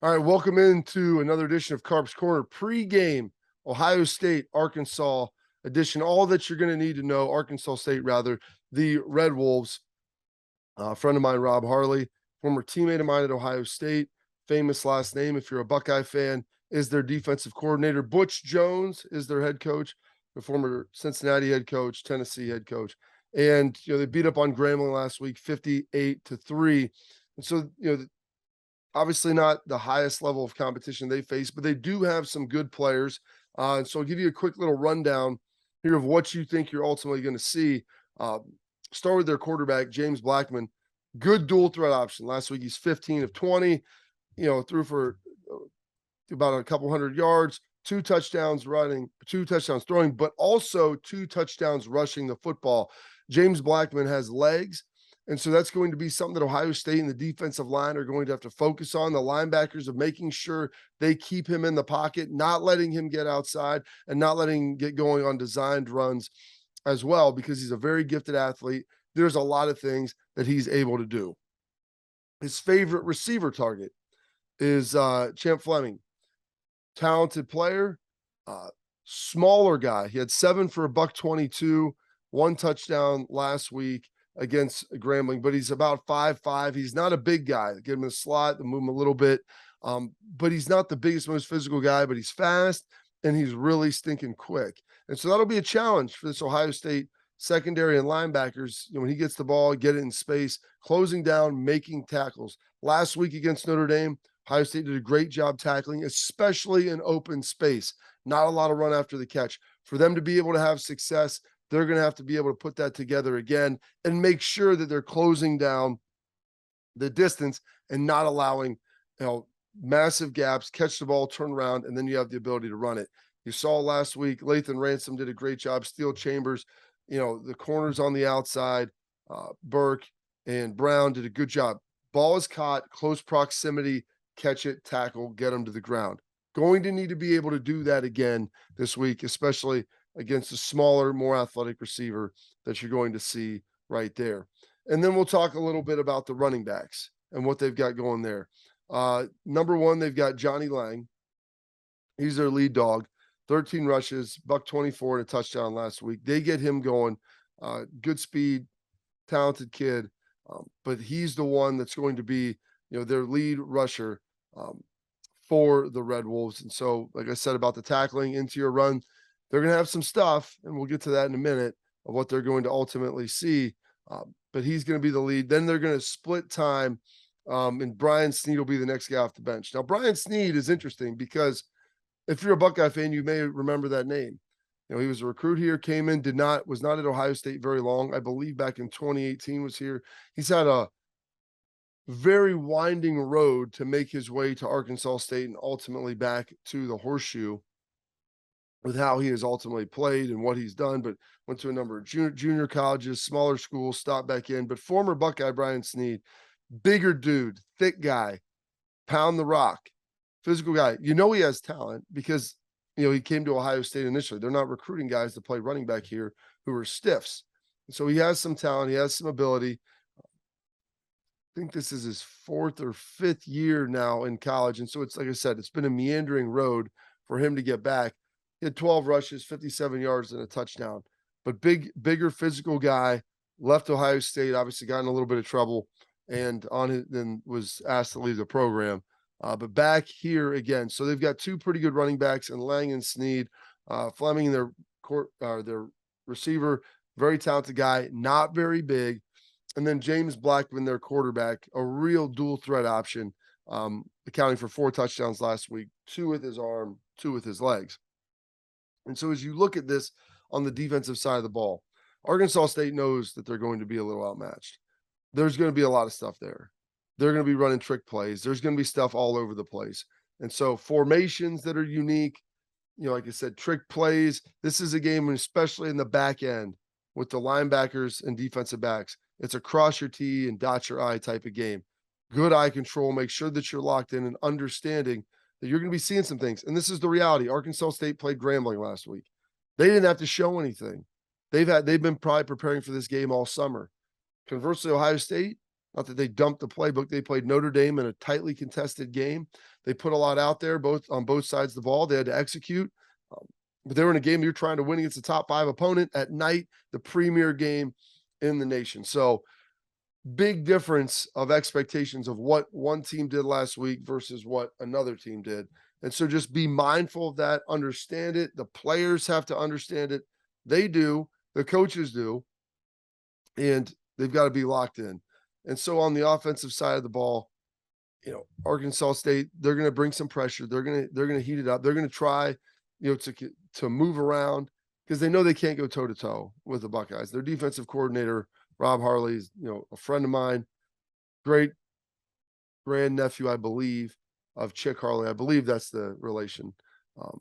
All right, welcome into another edition of Carps Corner pregame Ohio State, Arkansas edition. All that you're going to need to know, Arkansas State rather, the Red Wolves. A friend of mine, Rob Harley, former teammate of mine at Ohio State, famous last name if you're a Buckeye fan, is their defensive coordinator. Butch Jones is their head coach, the former Cincinnati head coach, Tennessee head coach. And they beat up on Grambling last week, 58-3. And so, obviously not the highest level of competition they face, but they do have some good players. And so I'll give you a quick little rundown here of what you think you're ultimately going to see. Uh, Start with their quarterback, James Blackman. Good dual threat option. Last week, he's 15 of 20, threw for about a couple hundred yards, 2 touchdowns running, 2 touchdowns throwing, but also 2 touchdowns rushing the football. James Blackman has legs. And so that's going to be something that Ohio State and the defensive line are going to have to focus on. The linebackers of making sure they keep him in the pocket, not letting him get outside and not letting him get going on designed runs as well, because he's a very gifted athlete. There's a lot of things that he's able to do. His favorite receiver target is Champ Fleming. Talented player, smaller guy. He had 7 for $122, 1 touchdown last week against Grambling, but he's about 5'5". He's not a big guy. Get him in the slot, move him a little bit. But he's not the biggest, most physical guy, but he's fast and he's really stinking quick. And so that'll be a challenge for this Ohio State secondary and linebackers. When he gets the ball, get it in space, closing down, making tackles. Last week against Notre Dame, Ohio State did a great job tackling, especially in open space. Not a lot of run after the catch. For them to be able to have success, they're going to have to be able to put that together again and make sure that they're closing down the distance and not allowing, massive gaps, catch the ball, turn around, and then you have the ability to run it. You saw last week, Lathan Ransom did a great job. Steel Chambers, the corners on the outside, Burke and Brown did a good job. Ball is caught, close proximity, catch it, tackle, get them to the ground. Going to need to be able to do that again this week, especially against a smaller, more athletic receiver that you're going to see right there. And then we'll talk a little bit about the running backs and what they've got going there. Number one, they've got Johnny Lang. He's their lead dog. 13 rushes, $124 and a touchdown last week. They get him going. Good speed, talented kid. But he's the one that's going to be, their lead rusher for the Red Wolves. And so, like I said about the tackling into your run, they're going to have some stuff, and we'll get to that in a minute, of what they're going to ultimately see. But he's going to be the lead. Then they're going to split time, and Brian Snead will be the next guy off the bench. Now, Brian Snead is interesting because if you're a Buckeye fan, you may remember that name. He was a recruit here, came in, was not at Ohio State very long. I believe back in 2018 was here. He's had a very winding road to make his way to Arkansas State and ultimately back to the Horseshoe, with how he has ultimately played and what he's done, but went to a number of junior colleges, smaller schools, stopped back in. But former Buckeye Brian Snead, bigger dude, thick guy, pound the rock, physical guy. He has talent because, he came to Ohio State initially. They're not recruiting guys to play running back here who are stiffs. And so he has some talent. He has some ability. I think this is his 4th or 5th year now in college. And so it's, like I said, it's been a meandering road for him to get back. He had 12 rushes, 57 yards, and a touchdown. But bigger physical guy, left Ohio State, obviously got in a little bit of trouble, and then was asked to leave the program. But back here again. So they've got 2 pretty good running backs, and Lang and Snead. Fleming, their receiver, very talented guy, not very big. And then James Blackman, their quarterback, a real dual threat option, accounting for 4 touchdowns last week, 2 with his arm, 2 with his legs. And so as you look at this on the defensive side of the ball, Arkansas State knows that they're going to be a little outmatched. There's going to be a lot of stuff there. They're going to be running trick plays. There's going to be stuff all over the place. And so formations that are unique, like I said, trick plays. This is a game, especially in the back end with the linebackers and defensive backs, it's a cross your T and dot your I type of game. Good eye control. Make sure that you're locked in and understanding that you're going to be seeing some things. And this is the reality. Arkansas State played Grambling last week. They didn't have to show anything. They've been probably preparing for this game all summer. Conversely, Ohio State, Not that they dumped the playbook. They played Notre Dame in a tightly contested game. They put a lot out there, on both sides of the ball. They had to execute. But they were in a game you're trying to win against a top 5 opponent at night, the premier game in the nation. So big difference of expectations of what one team did last week versus what another team did. And so just be mindful of that, understand it. The players have to understand it. They do, the coaches do, and they've got to be locked in. And so on the offensive side of the ball, Arkansas State, they're going to bring some pressure. They're going to heat it up. They're going to try, to move around because they know they can't go toe to toe with the Buckeyes. Their defensive coordinator, Rob Harley, is, a friend of mine, great grandnephew, I believe, of Chick Harley. I believe that's the relation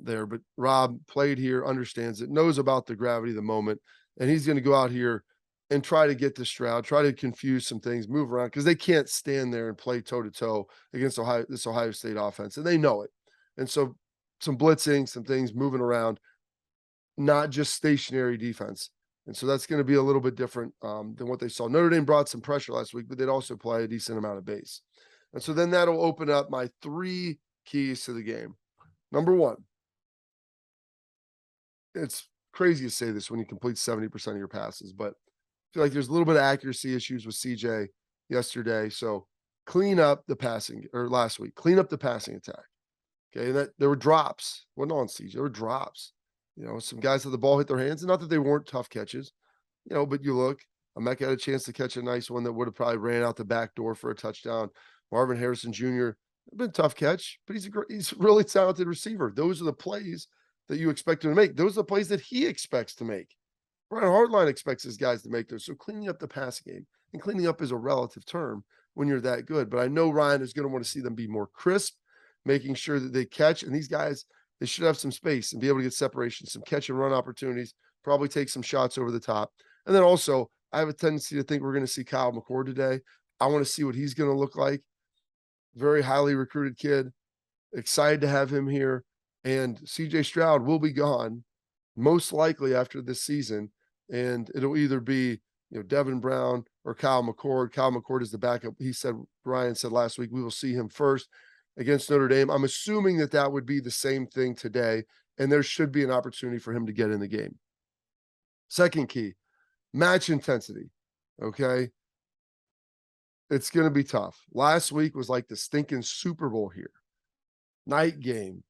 there. But Rob played here, understands it, knows about the gravity of the moment, and he's going to go out here and try to get to Stroud, try to confuse some things, move around, because they can't stand there and play toe-to-toe against this Ohio State offense, and they know it. And so some blitzing, some things moving around, not just stationary defense. And so that's going to be a little bit different than what they saw. Notre Dame brought some pressure last week, but they'd also play a decent amount of base. And so then that'll open up my 3 keys to the game. Number 1, it's crazy to say this when you complete 70% of your passes, but I feel like there's a little bit of accuracy issues with CJ yesterday. So clean up the passing, or last week, clean up the passing attack. Okay. That there were drops. Well, not on CJ, there were drops. Some guys had the ball hit their hands, and not that they weren't tough catches, but you look, Emeka had a chance to catch a nice one that would have probably ran out the back door for a touchdown. Marvin Harrison Jr., been a tough catch, but he's a really talented receiver. Those are the plays that you expect him to make. Those are the plays that he expects to make. Brian Hartline expects his guys to make those. So cleaning up the pass game, and cleaning up is a relative term when you're that good. But I know Ryan is going to want to see them be more crisp, making sure that they catch. And these guys, they should have some space and be able to get separation, some catch and run opportunities, probably take some shots over the top. And then also, I have a tendency to think we're going to see Kyle McCord today. I want to see what he's going to look like. Very highly recruited kid. Excited to have him here. And CJ Stroud will be gone, most likely after this season. And it'll either be, Devin Brown or Kyle McCord. Kyle McCord is the backup. Ryan said last week, we will see him first against Notre Dame. I'm assuming that would be the same thing today, and there should be an opportunity for him to get in the game. Second key, match intensity. Okay. It's going to be tough. Last week was like the stinking Super Bowl here. Night game,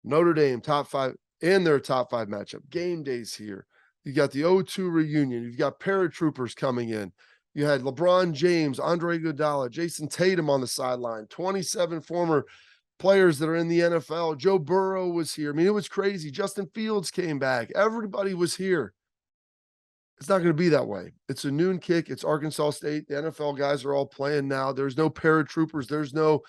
Notre Dame top 5 in their top 5 matchup. Game days here. You got the O2 reunion. You've got paratroopers coming in. You had LeBron James, Andre Iguodala, Jason Tatum on the sideline, 27 former players that are in the NFL. Joe Burrow was here. I mean, it was crazy. Justin Fields came back. Everybody was here. It's not going to be that way. It's a noon kick. It's Arkansas State. The NFL guys are all playing now. There's no paratroopers. There's no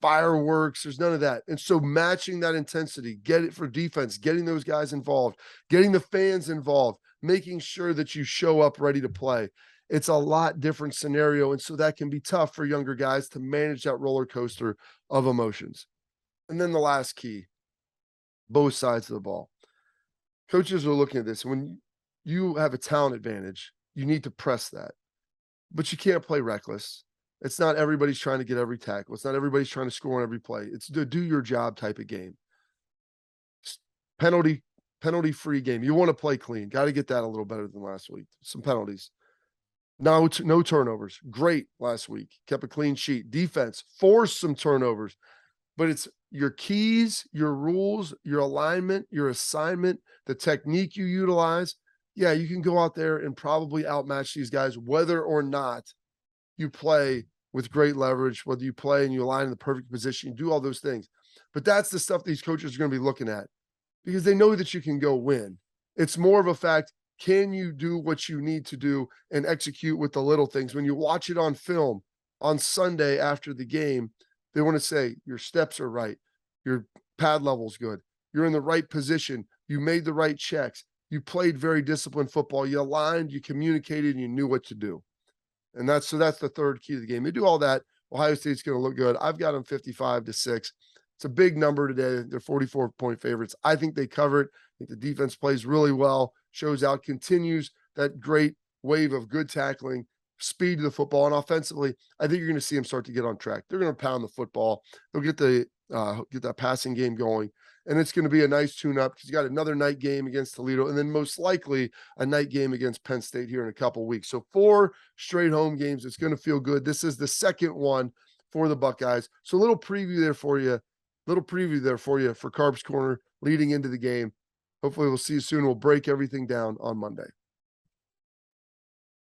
fireworks. There's none of that. And so matching that intensity, get it for defense, getting those guys involved, getting the fans involved, making sure that you show up ready to play. It's a lot different scenario. And so that can be tough for younger guys to manage that roller coaster of emotions. And then the last key, both sides of the ball. Coaches are looking at this. When you have a talent advantage, you need to press that, but you can't play reckless. It's not everybody's trying to get every tackle. It's not everybody's trying to score on every play. It's the do your job type of game. Penalty-free game. You want to play clean. Got to get that a little better than last week. Some penalties. No turnovers. Great last week. Kept a clean sheet. Defense, forced some turnovers. But it's your keys, your rules, your alignment, your assignment, the technique you utilize. Yeah, you can go out there and probably outmatch these guys, whether or not you play with great leverage, whether you play and you align in the perfect position, you do all those things. But that's the stuff these coaches are going to be looking at because they know that you can go win. It's more of a fact, can you do what you need to do and execute with the little things? When you watch it on film on Sunday after the game, they want to say your steps are right, your pad level's good, you're in the right position, you made the right checks, you played very disciplined football, you aligned, you communicated, and you knew what to do. And that's the third key to the game. They do all that. Ohio State's going to look good. I've got them 55-6. It's a big number today. They're 44-point favorites. I think they cover it. I think the defense plays really well, shows out, continues that great wave of good tackling, speed to the football. And offensively, I think you're going to see them start to get on track. They're going to pound the football. They'll get that passing game going. And it's going to be a nice tune-up because you got another night game against Toledo, and then most likely a night game against Penn State here in a couple weeks. So 4 straight home games. It's going to feel good. This is the second one for the Buckeyes. So a little preview there for you. For Carps Corner leading into the game. Hopefully we'll see you soon. We'll break everything down on Monday.